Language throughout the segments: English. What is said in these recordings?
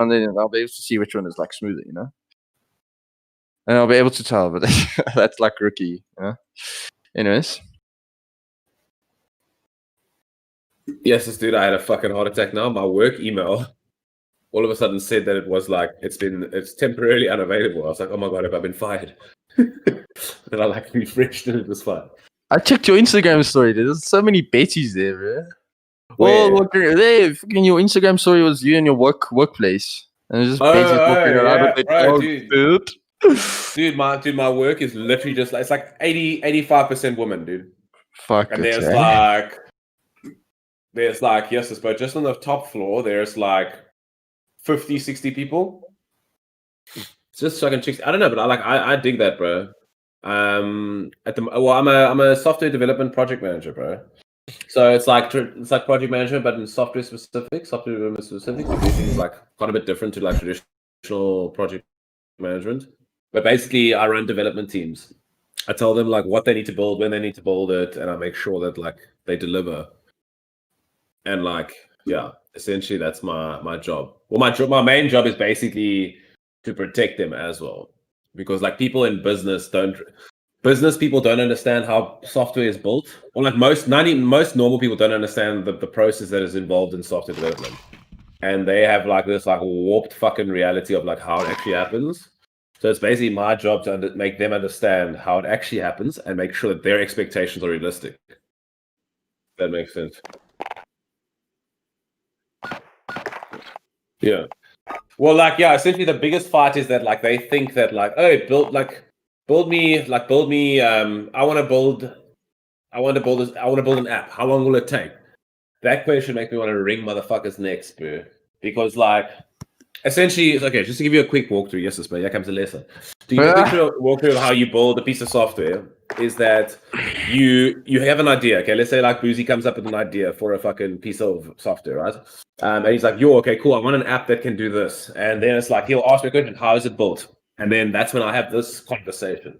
and then I'll be able to see which one is like smoother, and I'll be able to tell. But that's like rookie, Anyways. Yes, this dude, I had a fucking heart attack now. My work email all of a sudden said that it was like it's temporarily unavailable. I was like, oh my god, have I been fired? And I like refreshed and it was fine. I checked your Instagram story. There's so many Betties there, bro. Where? Oh, there! Fucking your Instagram story was you in your workplace, and it's just Betties walking around with their dog, dude. Dude, my work is literally just like, it's like 85% women, dude. Fuck. And there's like yes, but just on the top floor, there's like 50, 60 people. It's just fucking chicks. I don't know, but I dig that, bro. I'm a software development project manager, bro. So it's like project management, but in software development specific. It's like quite a bit different to like traditional project management. But basically, I run development teams. I tell them like what they need to build, when they need to build it, and I make sure that like they deliver. And like, yeah, essentially that's my job. Well, my main job is basically to protect them as well, because like people in business people don't understand how software is built, or like most normal people don't understand the process that is involved in software development, and they have like this like warped fucking reality of like how it actually happens. So it's basically my job to make them understand how it actually happens and make sure that their expectations are realistic. That makes sense. Yeah. Well, like, yeah, essentially the biggest fight is that like they think that like, oh, build me. I want to build an app. How long will it take? That question makes me want to wring motherfuckers' necks, bro. Because like, essentially, okay, just to give you a quick walkthrough. Yes, but here comes a lesson. To give you a walkthrough of how you build a piece of software is that you have an idea. Okay, let's say like Boozy comes up with an idea for a fucking piece of software, right? And he's like, "Yo, okay, cool. I want an app that can do this." And then it's like he'll ask me a question: "How is it built?" And then that's when I have this conversation.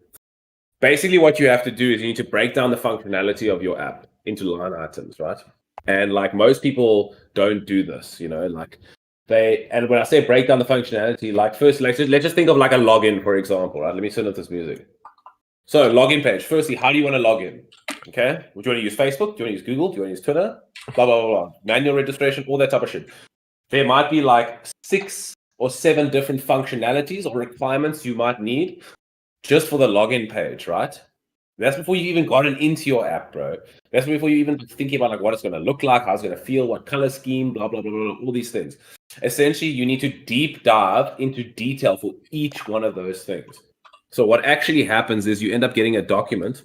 Basically, what you have to do is you need to break down the functionality of your app into line items, right? And like most people don't do this, like. And when I say break down the functionality, like first, let's just think of like a login, for example, right? Let me turn up this music. So login page. Firstly, how do you want to log in? Okay. Do you want to use Facebook? Do you want to use Google? Do you want to use Twitter? Blah, blah, blah, blah. Manual registration, all that type of shit. There might be like 6 or 7 different functionalities or requirements you might need just for the login page, right? That's before you even gotten into your app, bro. That's before you even thinking about like what it's going to look like, how it's going to feel, what color scheme, blah, blah, blah, blah, all these things. Essentially, you need to deep dive into detail for each one of those things. So what actually happens is you end up getting a document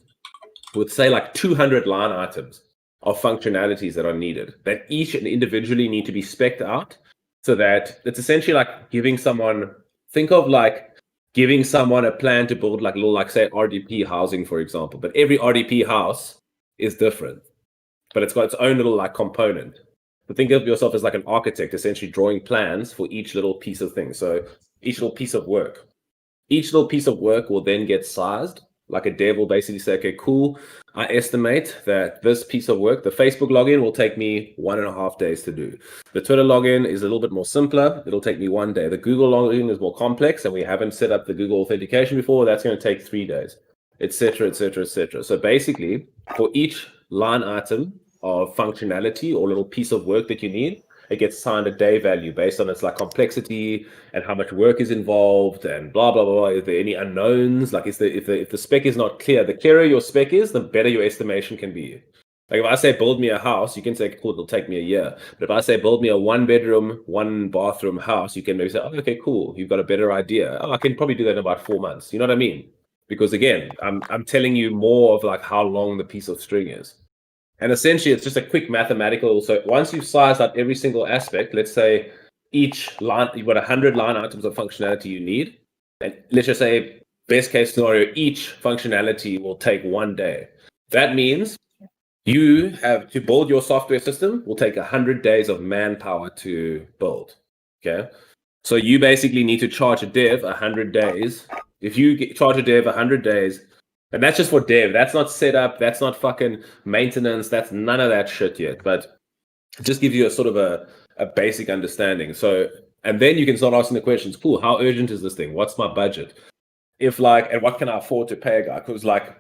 with, say, like 200 line items of functionalities that are needed that each and individually need to be spec'd out, so that it's essentially like giving someone a plan to build like little, like say RDP housing, for example. But every RDP house is different, but it's got its own little like component. But think of yourself as like an architect, essentially drawing plans for each little piece of thing. So each little piece of work will then get sized. Like a dev will basically say, okay, cool. I estimate that this piece of work, the Facebook login, will take me 1.5 days to do. The Twitter login is a little bit more simpler. It'll take me 1 day. The Google login is more complex, and we haven't set up the Google authentication before. That's going to take 3 days, etc., etc., etc. So basically, for each line item of functionality or little piece of work that you need, it gets assigned a day value based on its like complexity and how much work is involved and blah blah blah. Is there any unknowns? Like, if the spec is not clear, the clearer your spec is, the better your estimation can be. Like if I say build me a house, you can say cool, it'll take me a year. But if I say build me a 1-bedroom, 1-bathroom house, you can maybe say, oh, okay, cool, you've got a better idea. Oh, I can probably do that in about 4 months. You know what I mean? Because again, I'm telling you more of like how long the piece of string is. And essentially, it's just a quick mathematical. So once you've sized out every single aspect, let's say each line, you've got 100 line items of functionality you need. And let's just say, best case scenario, each functionality will take 1 day. That means you have to build your software system will take 100 days of manpower to build. Okay. So you basically need to charge a dev 100 days. If you charge a dev 100 days, and that's just for dev. That's not setup. That's not fucking maintenance. That's none of that shit yet. But it just gives you a sort of a basic understanding. So And then you can start asking the questions. Cool, how urgent is this thing? What's my budget? If like, and what can I afford to pay a guy? Because like,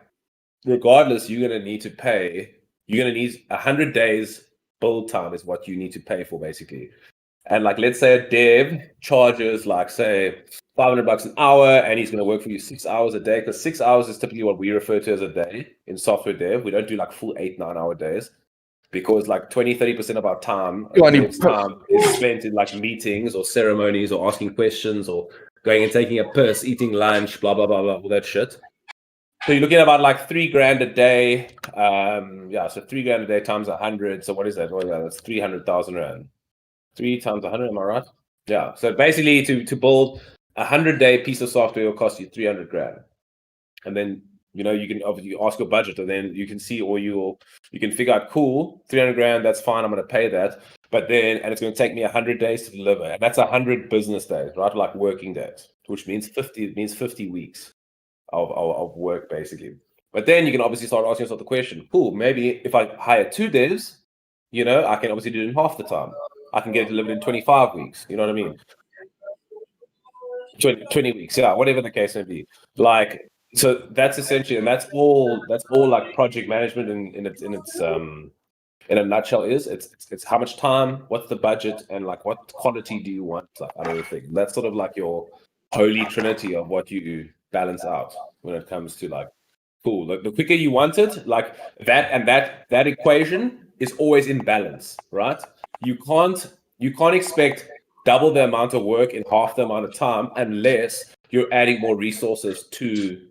regardless, you're gonna need to pay. You're gonna need 100 days build time is what you need to pay for basically. And like, let's say a dev charges like say $500 an hour, and he's gonna work for you 6 hours a day. Because 6 hours is typically what we refer to as a day in software dev. We don't do like full 8-9 hour days. Because like 20-30% of our time, is spent in like meetings or ceremonies or asking questions or going and taking a piss, eating lunch, blah blah blah blah, all that shit. So you're looking at about like $3,000 a day. So $3,000 a day times 100. So what is that? Well, that's 300,000 rand. 3 times 100. Am I right? Yeah. So basically, to build a 100-day piece of software will cost you 300 grand, and then you can obviously ask your budget, and then you can see, or you can figure out, cool, 300 grand, that's fine, I'm going to pay that. But then, and it's going to take me 100 days to deliver, and that's 100 business days, right? Like working days, which means 50 weeks of work basically. But then you can obviously start asking yourself the question, cool, maybe if I hire 2 devs, I can obviously do it in half the time. I can get it delivered in 25 weeks. You know what I mean? 20 weeks, yeah, whatever the case may be. Like, so that's essentially, and that's all like project management in a nutshell is it's how much time, what's the budget, and like what quality do you want, like, out of the thing. That's sort of like your holy trinity of what you balance out when it comes to like, cool, the quicker you want it, like that, and that equation is always in balance, right? You can't expect double the amount of work in half the amount of time unless you're adding more resources to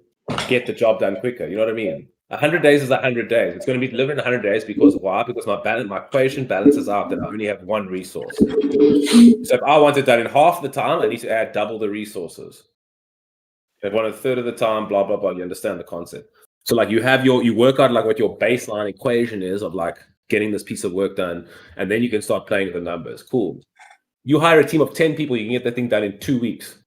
get the job done quicker. You know what I mean? 100 days is 100 days. It's going to be delivered in 100 days because why? Because my equation balances out that I only have one resource. So if I want it done in half the time, I need to add double the resources. If I want a third of the time, blah blah blah. You understand the concept. So like you work out like what your baseline equation is of like getting this piece of work done, and then you can start playing with the numbers. Cool. You hire a team of 10 people, you can get the thing done in 2 weeks.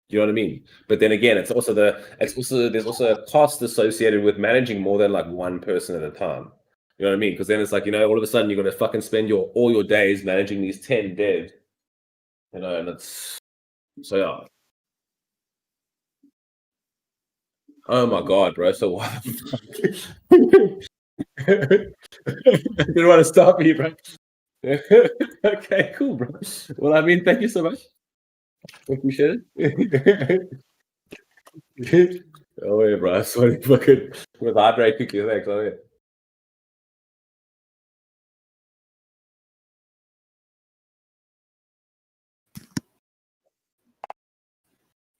You know what I mean? But then again, there's also a cost associated with managing more than like one person at a time. You know what I mean? Because then it's like, all of a sudden you're gonna fucking spend all your days managing these 10 devs. And it's so yeah. Oh my god, bro. So what the fuck? Didn't want to stop me, bro. Okay, cool, bro. Well, I mean, thank you so much. Appreciate it. Oh yeah, bro. Sorry, fucking with heartbreak quickly. Thanks. Oh yeah.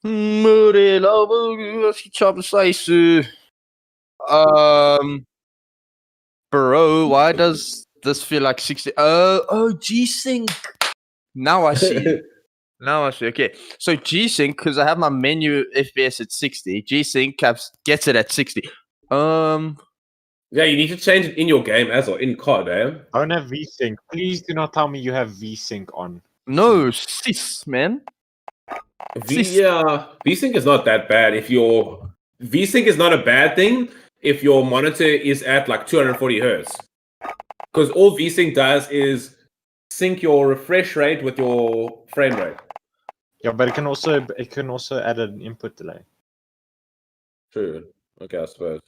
Murilo, chop slice. Bro, why does this feel like 60? Oh, G-Sync. Now I see. Okay. So G-Sync, because I have my menu FPS at 60, G-Sync gets it at 60. Yeah, you need to change it in your game as well, in COD, eh? I don't have VSync. Please do not tell me you have VSync on. No, sis, man. VSync is not that bad. VSync is not a bad thing if your monitor is at like 240 hertz. Because all VSync does is sync your refresh rate with your frame rate. Yeah, but it can also add an input delay. True. Okay, I suppose.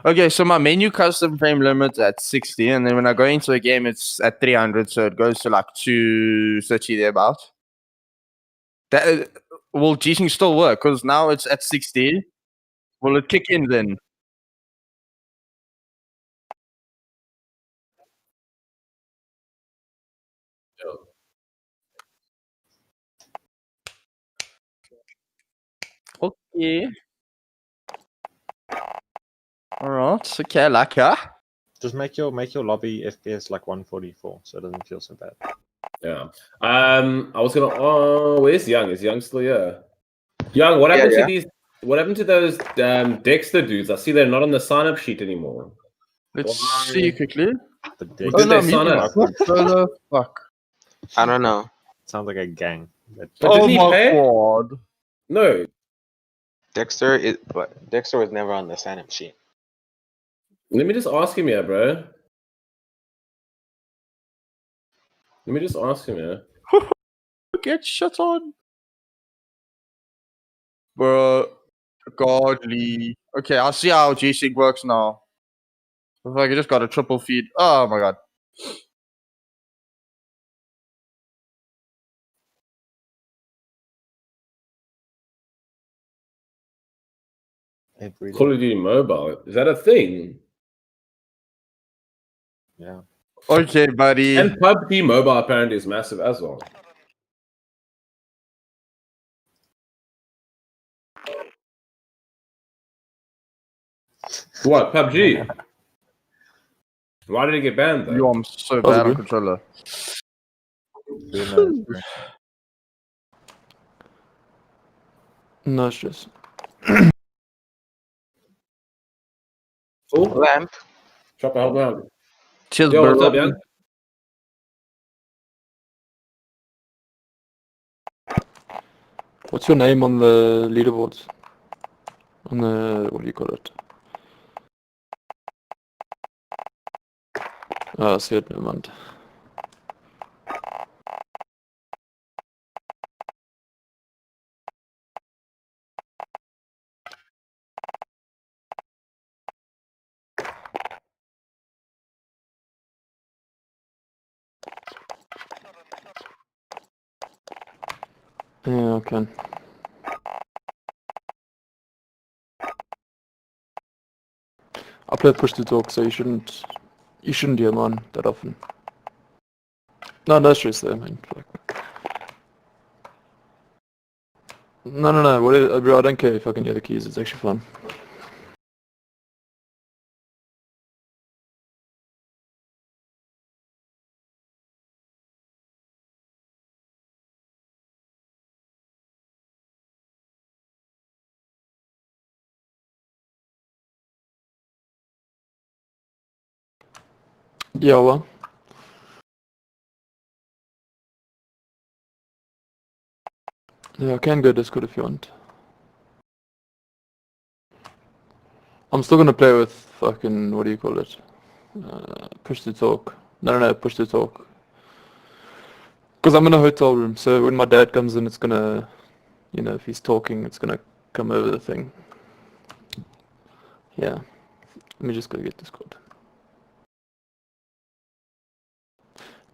Okay, so my menu custom frame limit at 60, and then when I go into a game, it's at 300, so it goes to like 230 thereabout. Will G-Sync still work? Because now it's at 60. Will it kick in then? Okay. Alright, okay, like that. Just make your lobby FPS like 144, so it doesn't feel so bad. Yeah. I was gonna. Oh, where's Young? Is Young still here? Young, what happened to these? What happened to those Dexter dudes? I see they're not on the sign-up sheet anymore. Let's see quickly. Did they sign up? What the fuck? I don't know. Sounds like a gang. But didn't he pay? God. No. Dexter was never on the sign-up sheet. Let me just ask him here, bro. Let Let me just ask him, yeah. Get shut on. Bro, godly. Okay, I'll see how G-Sync works now. If I just got a triple feed. Oh my god. Every Call day. of Duty Mobile. Is that a thing? Yeah. Okay, buddy. And PUBG Mobile apparently is massive as well. What? PUBG? Why did it get banned though? Yo, I'm so That was bad on good. controller. Who knows, bro? No stress. Oh, Lamp. chop help me out. Cheers, Yo, bro. what's up, young? What's your name on the leaderboards? On the, what do you call it? Oh, I see it, never mind. Yeah, okay. I play push to talk, so you shouldn't hear mine that often. No stress there, man. No. Bro, I don't care if I can hear the keys. It's actually fun. Yeah, well. Yeah, I can go Discord if you want. I'm still gonna play with fucking, what do you call it? Push to talk. No, push to talk. Because I'm in a hotel room, so when my dad comes in, it's gonna, if he's talking, it's gonna come over the thing. Yeah. Let me just go get Discord.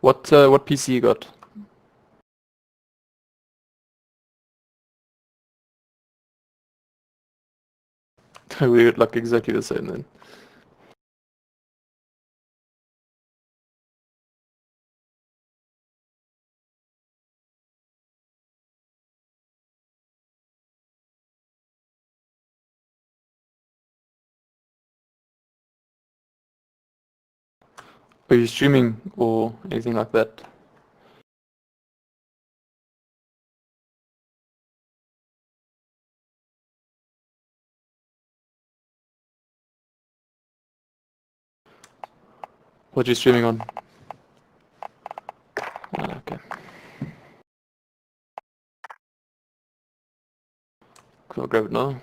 What PC you got? We like exactly the same then. Are you streaming or anything like that? What are you streaming on? Okay. Cool, I'll grab it now.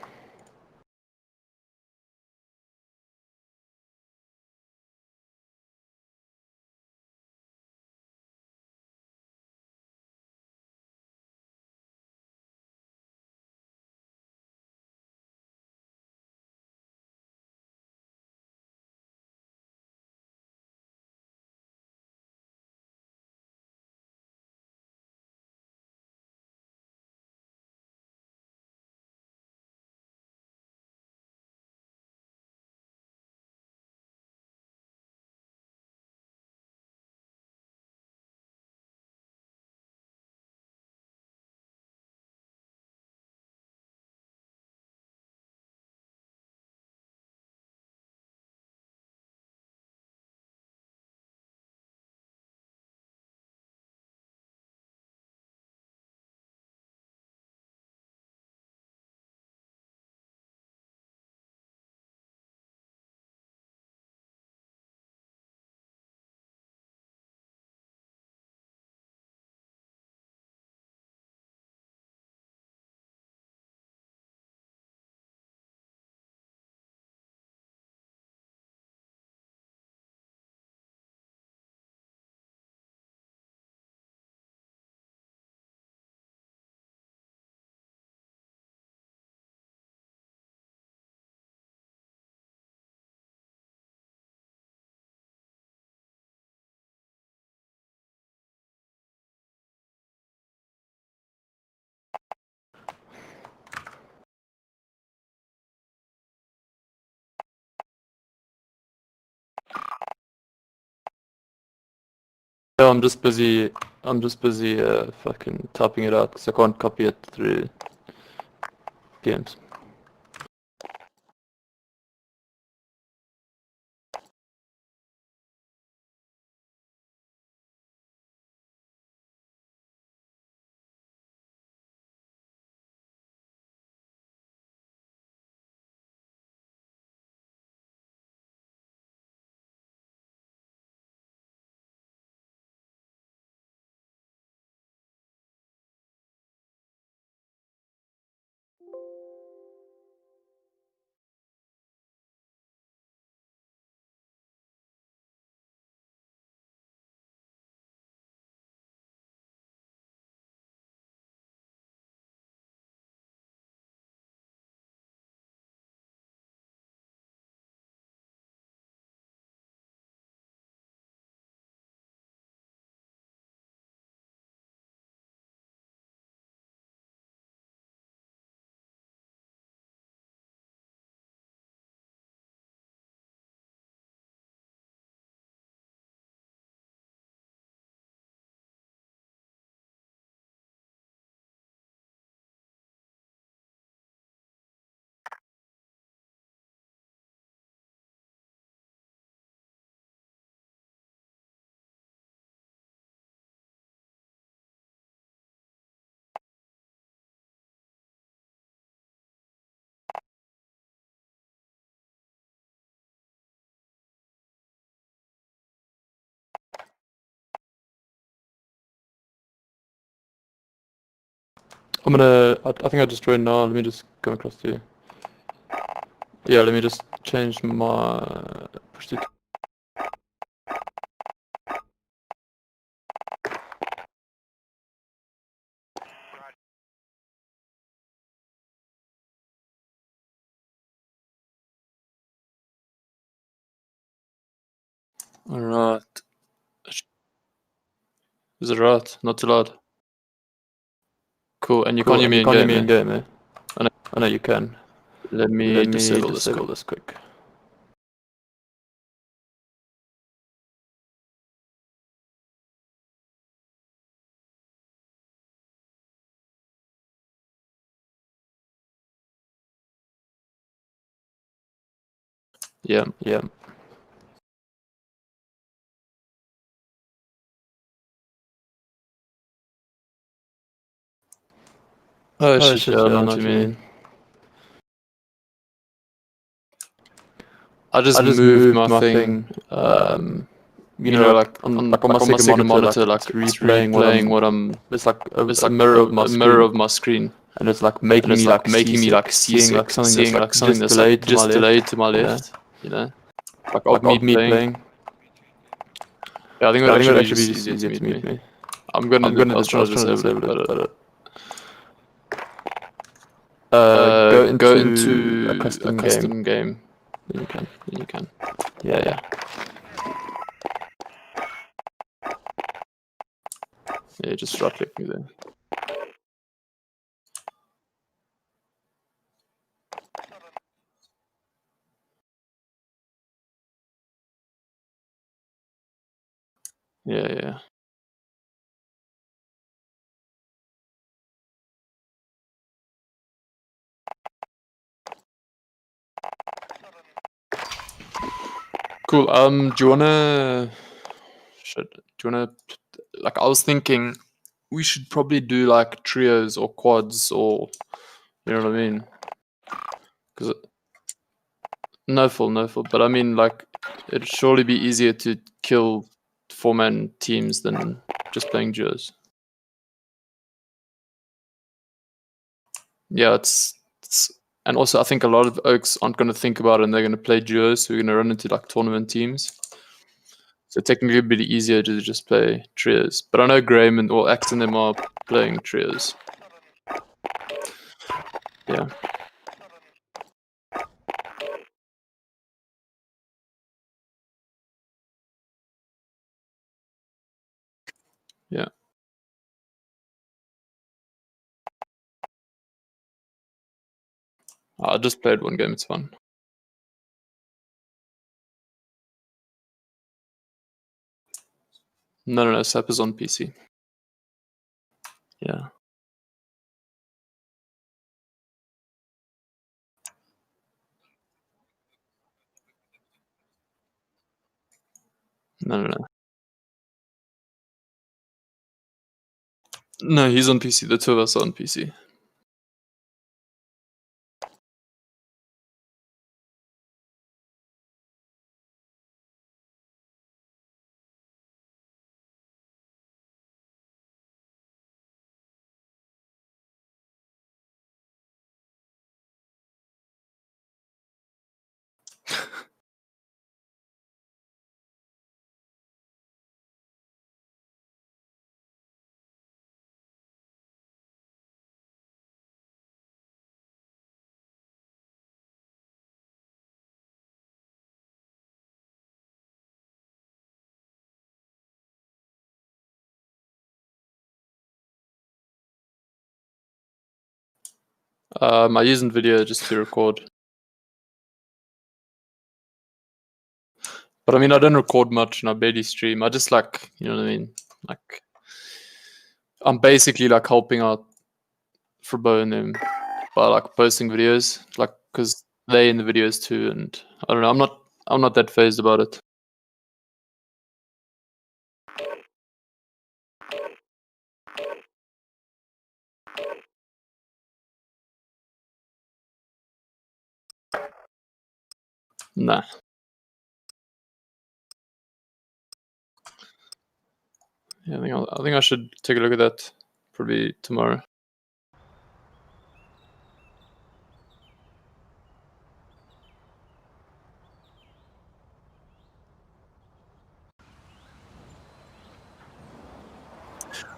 No, I'm just busy. Fucking typing it out because I can't copy it through games. I think I just joined now. Let me just go across to you. Yeah, let me just change my push to. Alright. Is it right? Not too loud. Cool, and you can't hear me in game, eh? I know you can. Let me disable this quick. Yeah. Oh shit, yeah, I know what you mean. I just moved my thing, you know, like on my second monitor, like it's replaying what I'm. It's like a mirror of my screen, and it's like making me like seasick, seeing like something that's like just delayed to my left, you know, like of me playing. Yeah, I think it would actually be just easier to meet me. I was trying to disable it, but go into a custom game. Then you can. Yeah. Yeah, just right click me there. Yeah. Cool. Do you wanna? Like, I was thinking, we should probably do like trios or quads, or you know what I mean? Because no full. But I mean, like, it'd surely be easier to kill 4-man teams than just playing duos. Yeah, it's and also I think a lot of oaks aren't going to think about it and they're going to play duos, so we're going to run into like tournament teams. So technically it'd be easier to just play trios. But I know Graham or Axe and them are playing trios. Yeah. Yeah. I just played one game, it's fun. No, SAP is on PC. Yeah. No. No, he's on PC. The two of us are on PC. I use NVIDIA just to record. But I mean, I don't record much and I barely stream. I just like, you know what I mean? Like, I'm basically like helping out Frabo and them by like posting videos, like, because they in the videos too. And I don't know, I'm not that phased about it. Nah. Yeah, I think I should take a look at that probably tomorrow.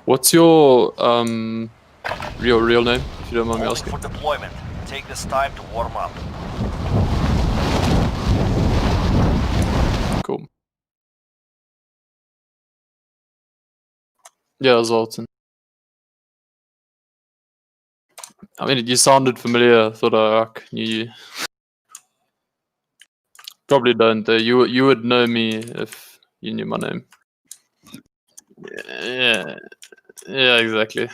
What's your real name, if you don't mind me Holding asking? for deployment. Take this time to warm up. Cool. Yeah, Zoltan. I mean, you sounded familiar. I thought I like, knew you. Probably don't. Though. You would know me if you knew my name. Yeah, yeah, exactly.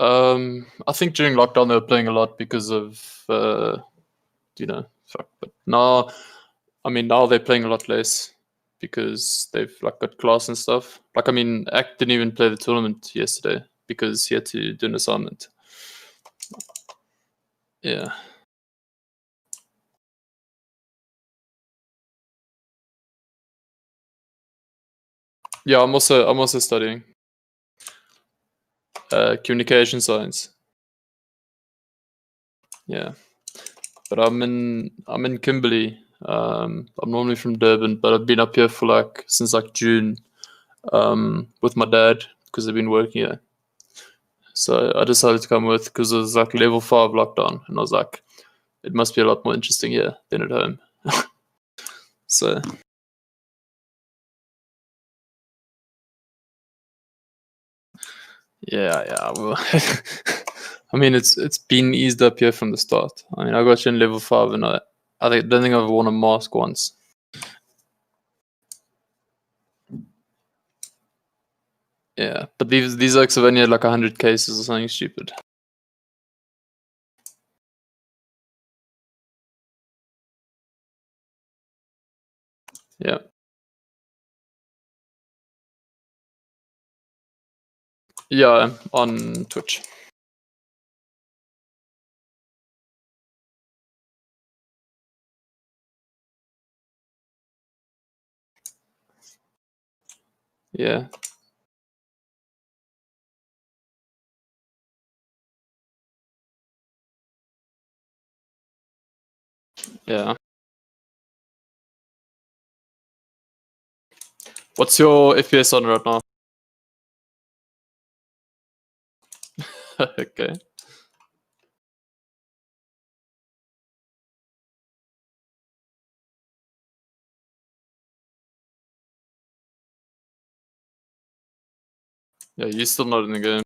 I think during lockdown they were playing a lot because of fuck. But now, I mean, now they're playing a lot less because they've like got class and stuff. Like, I mean, Act didn't even play the tournament yesterday because he had to do an assignment. Yeah. Yeah, I'm also studying communication science. Yeah, but I'm in Kimberley. I'm normally from Durban, but I've been up here for like since like June with my dad because I've been working here. So I decided to come with because it was like level 5 lockdown, and I was like, it must be a lot more interesting here than at home. So yeah. Well, I mean, it's been eased up here from the start. I mean, I got you in level 5, and I don't think I've worn a mask once. Yeah, but these oaks have only had like 100 cases or something stupid. Yeah. Yeah, on Twitch. Yeah. Yeah. What's your FPS on right now? Okay. Yeah, you're still not in the game.